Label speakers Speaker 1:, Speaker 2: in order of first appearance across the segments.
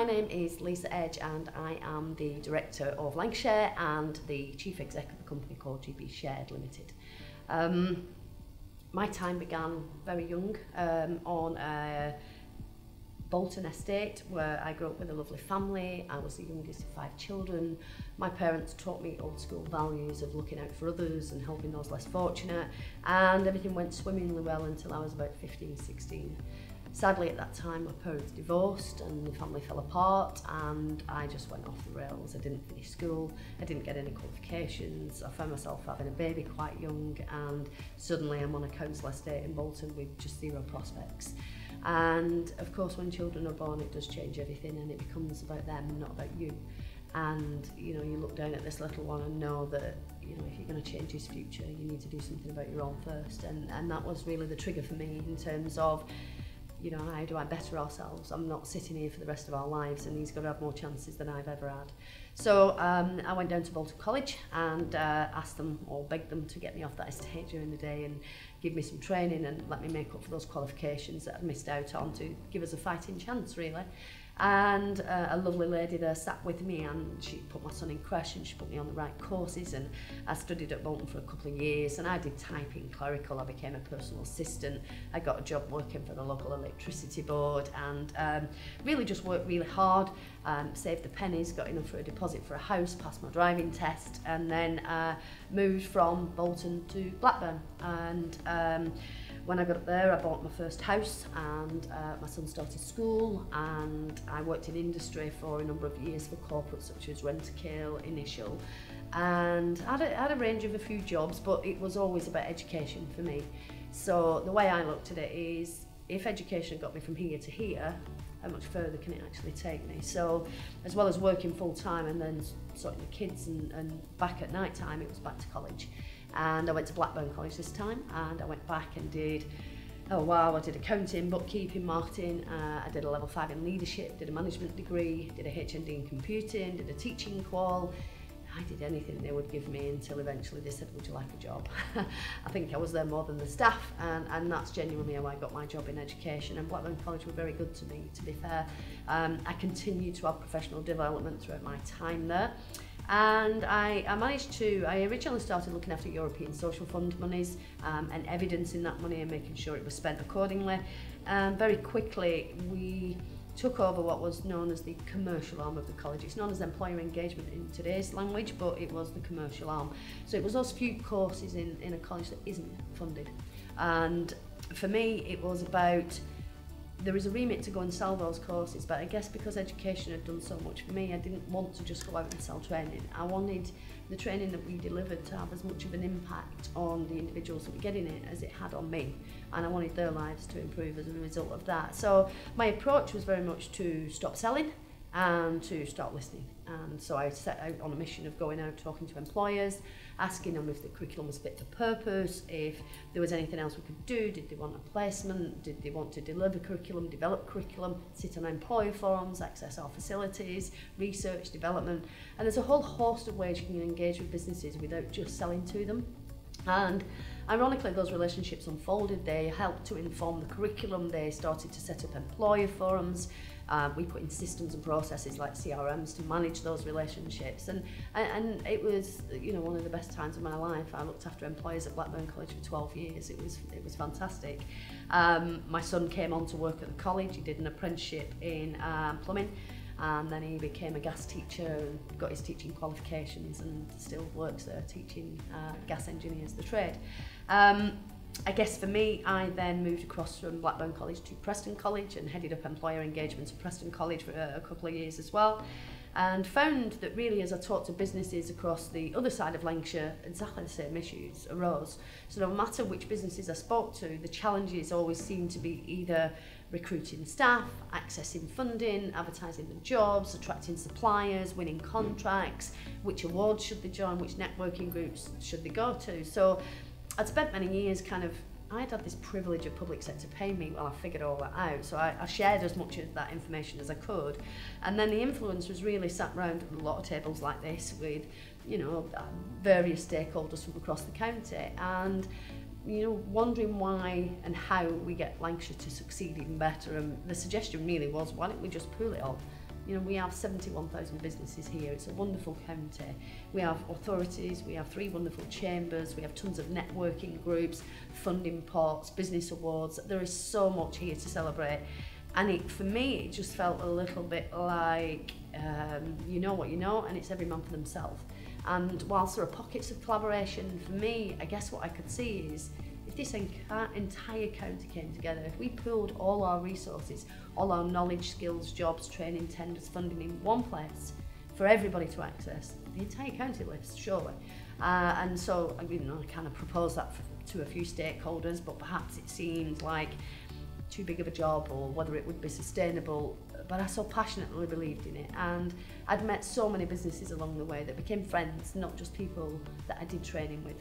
Speaker 1: my name is Lisa Edge and I am the Director of Lancashare and the Chief Exec of a company called GB Shared Limited. My time began very young on a Bolton estate where I grew up with a lovely family. I was the youngest of 5 children. My parents taught me old school values of looking out for others and helping those less fortunate, and everything went swimmingly well until I was about 15, 16. Sadly at that time my parents divorced and the family fell apart and I just went off the rails. I didn't finish school, I didn't get any qualifications, I found myself having a baby quite young, and suddenly I'm on a council estate in Bolton with just 0 prospects. And of course when children are born it does change everything, and it becomes about them and not about you. And you know, you look down at this little one and know that, you know, if you're going to change his future you need to do something about your own first, and that was really the trigger for me in terms of, you know, how do I better ourselves? I'm not sitting here for the rest of our lives, and he's got to have more chances than I've ever had. So I went down to Bolton College and asked them, or begged them, to get me off that estate during the day and give me some training and let me make up for those qualifications that I'd missed out on, to give us a fighting chance really. And a lovely lady there sat with me, and she put my son in creche and she put me on the right courses, and I studied at Bolton for a couple of years, and I did typing, clerical, I became a personal assistant, I got a job working for the local electricity board, and really just worked really hard, saved the pennies, got enough for a deposit for a house, passed my driving test, and then moved from Bolton to Blackburn. And when I got up there, I bought my first house, and my son started school, and I worked in industry for a number of years for corporates such as Rent-A-Kill, Initial, and had a range of a few jobs, but it was always about education for me. So the way I looked at it is, if education got me from here to here, how much further can it actually take me? So as well as working full time and then sorting the kids and back at night time, it was back to college. And I went to Blackburn College this time, and I went back and did, I did accounting, bookkeeping, marketing, I did a level 5 in leadership, did a management degree, did a HND in computing, did a teaching qual. I did anything they would give me until eventually they said, would you like a job? I think I was there more than the staff, and that's genuinely how I got my job in education, and Blackburn College were very good to me, to be fair. I continued to have professional development throughout my time there. And I originally started looking after European Social Fund monies and evidencing that money and making sure it was spent accordingly. Very quickly we took over what was known as the commercial arm of the college. It's known as employer engagement in today's language, but it was the commercial arm. So it was those few courses in a college that isn't funded. And for me it was about, there is a remit to go and sell those courses, but I guess because education had done so much for me, I didn't want to just go out and sell training. I wanted the training that we delivered to have as much of an impact on the individuals that were getting it as it had on me, and I wanted their lives to improve as a result of that. So my approach was very much to stop selling and to start listening. And so I set out on a mission of going out, talking to employers, asking them if the curriculum was fit for purpose, if there was anything else we could do, did they want a placement, did they want to deliver curriculum, develop curriculum, sit on employer forums, access our facilities, research, development. And there's a whole host of ways you can engage with businesses without just selling to them. And ironically, those relationships unfolded. They helped to inform the curriculum. They started to set up employer forums. We put in systems and processes like CRMs to manage those relationships, and it was, you know, one of the best times of my life. I looked after employers at Blackburn College for 12 years. It was fantastic. My son came on to work at the college. He did an apprenticeship in plumbing, and then he became a gas teacher and got his teaching qualifications and still works there teaching gas engineers the trade. I guess for me, I then moved across from Blackburn College to Preston College and headed up employer engagement at Preston College for a couple of years as well, and found that really as I talked to businesses across the other side of Lancashire, exactly the same issues arose. So no matter which businesses I spoke to, the challenges always seemed to be either recruiting staff, accessing funding, advertising the jobs, attracting suppliers, winning contracts, which awards should they join, which networking groups should they go to. So I'd spent many years I'd had this privilege of public sector paying me while I figured all that out, so I shared as much of that information as I could, and then the influence was really sat round a lot of tables like this with, you know, various stakeholders from across the county, and you know, wondering why and how we get Lancashire to succeed even better. And the suggestion really was, why don't we just pool it all? You know, we have 71,000 businesses here. It's a wonderful county. We have authorities, we have 3 wonderful chambers, we have tons of networking groups, funding pots, business awards. There is so much here to celebrate. And for me, it just felt a little bit like, you know what you know, and it's every man for themselves. And whilst there are pockets of collaboration, for me, I guess what I could see is, if this entire county came together, if we pooled all our resources, all our knowledge, skills, jobs, training, tenders, funding in one place for everybody to access, the entire county lifts, surely. And so, I kind of proposed that to a few stakeholders, but perhaps it seemed like too big of a job, or whether it would be sustainable, but I so passionately believed in it. And I'd met so many businesses along the way that became friends, not just people that I did training with.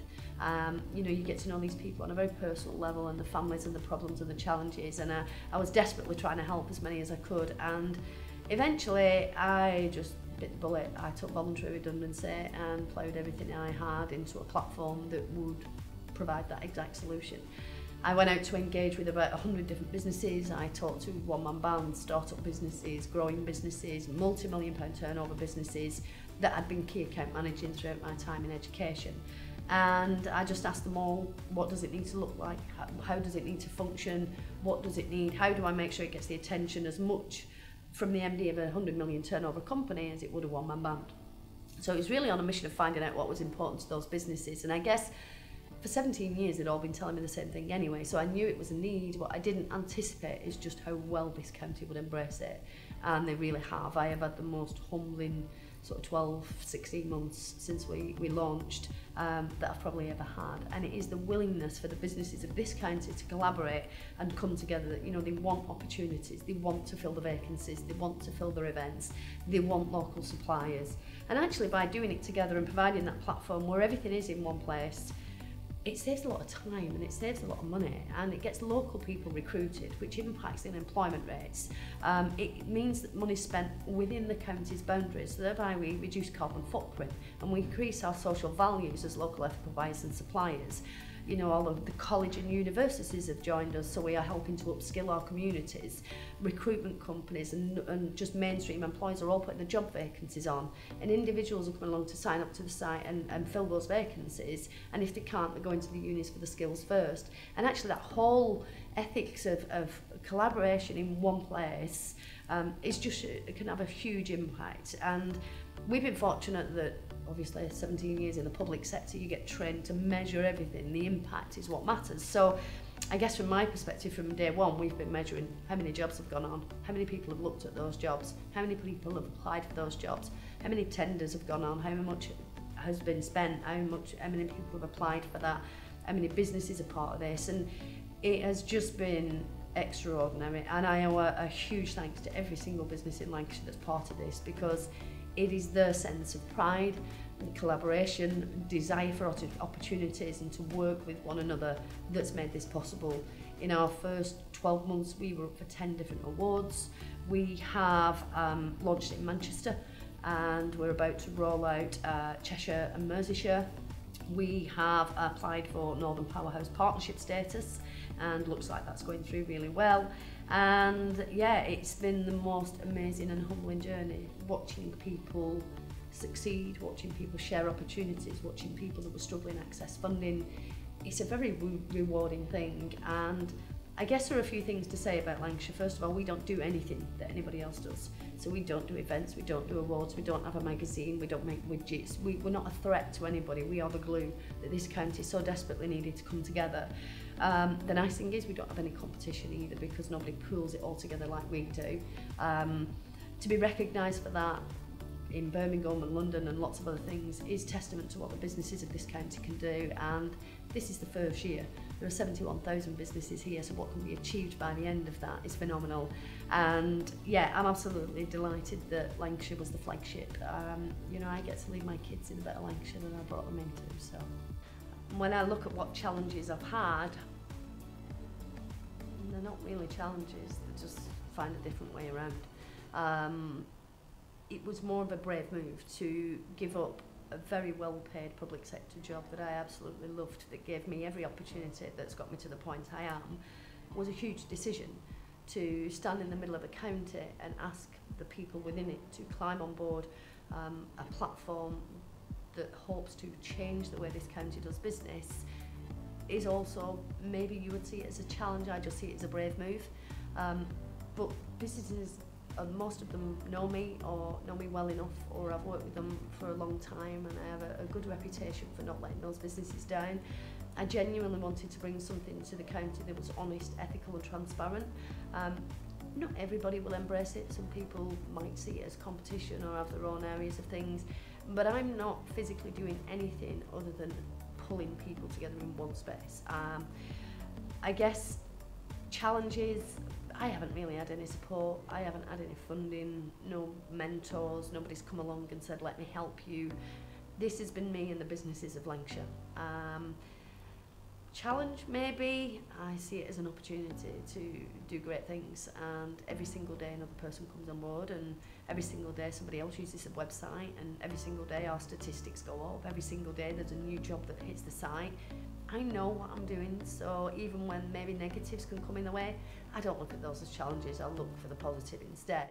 Speaker 1: You know, you get to know these people on a very personal level, and the families and the problems and the challenges, and I was desperately trying to help as many as I could. And eventually I just bit the bullet. I took voluntary redundancy and ploughed everything I had into a platform that would provide that exact solution. I went out to engage with about 100 different businesses. I talked to one-man bands, start-up businesses, growing businesses, multi-million-pound turnover businesses that I'd been key account managing throughout my time in education. And I just asked them all, what does it need to look like? How does it need to function? What does it need? How do I make sure it gets the attention as much from the MD of a 100 million turnover company as it would a one-man band? So it was really on a mission of finding out what was important to those businesses. And I guess for 17 years, they'd all been telling me the same thing anyway, so I knew it was a need. What I didn't anticipate is just how well this county would embrace it, and they really have. I have had the most humbling sort of 12, 16 months since we launched that I've probably ever had, and it is the willingness for the businesses of this county to collaborate and come together. You know, they want opportunities, they want to fill the vacancies, they want to fill their events, they want local suppliers, and actually by doing it together and providing that platform where everything is in one place, it saves a lot of time and it saves a lot of money, and it gets local people recruited, which impacts in employment rates. It means that money is spent within the county's boundaries, so thereby we reduce carbon footprint and we increase our social values as local ethical buyers and suppliers. You know, all of the college and universities have joined us, so we are helping to upskill our communities. Recruitment companies and just mainstream employers are all putting the job vacancies on, and individuals are coming along to sign up to the site and fill those vacancies, and if they can't, they're going to the unis for the skills first. And actually that whole ethics of collaboration in one place is just, it can have a huge impact. And we've been fortunate that obviously 17 years in the public sector, you get trained to measure everything. The impact is what matters. So I guess from my perspective, from day one, we've been measuring how many jobs have gone on, how many people have looked at those jobs, how many people have applied for those jobs, how many tenders have gone on, how much has been spent, how many people have applied for that, how many businesses are part of this. And it has just been extraordinary, and I owe a huge thanks to every single business in Lancashire that's part of this, because it is their sense of pride, collaboration, desire for opportunities and to work with one another that's made this possible. In our first 12 months, we were up for 10 different awards. We have launched in Manchester, and we're about to roll out Cheshire and Merseyside. We have applied for Northern Powerhouse Partnership status, and looks like that's going through really well. And yeah, it's been the most amazing and humbling journey, watching people succeed, watching people share opportunities, watching people that were struggling access funding. It's a very rewarding thing. And I guess there are a few things to say about Lancashire. First of all, we don't do anything that anybody else does. So we don't do events, we don't do awards, we don't have a magazine, we don't make widgets. We're not a threat to anybody. We are the glue that this county so desperately needed to come together. The nice thing is we don't have any competition either, because nobody pools it all together like we do. To be recognised for that in Birmingham and London and lots of other things is testament to what the businesses of this county can do, and this is the first year. There are 71,000 businesses here, so what can be achieved by the end of that is phenomenal. And yeah, I'm absolutely delighted that Lancashire was the flagship. You know, I get to leave my kids in a better Lancashire than I brought them into. So when I look at what challenges I've had, they're not really challenges, they just find a different way around. It was more of a brave move to give up a very well-paid public sector job that I absolutely loved, that gave me every opportunity that's got me to the point I am. Was a huge decision to stand in the middle of a county and ask the people within it to climb on board a platform that hopes to change the way this county does business is also, maybe you would see it as a challenge, I just see it as a brave move. But businesses, most of them know me or know me well enough, or I've worked with them for a long time, and I have a good reputation for not letting those businesses down. I genuinely wanted to bring something to the county that was honest, ethical and transparent. Not everybody will embrace it. Some people might see it as competition or have their own areas of things, but I'm not physically doing anything other than pulling people together in one space. I guess challenges, I haven't really had any support, I haven't had any funding, no mentors, nobody's come along and said let me help you. This has been me and the businesses of Lancashire. Challenge, maybe. I see it as an opportunity to do great things, and every single day another person comes on board, and every single day somebody else uses the website, and every single day our statistics go up, every single day there's a new job that hits the site. I know what I'm doing, so even when maybe negatives can come in the way, I don't look at those as challenges, I'll look for the positive instead.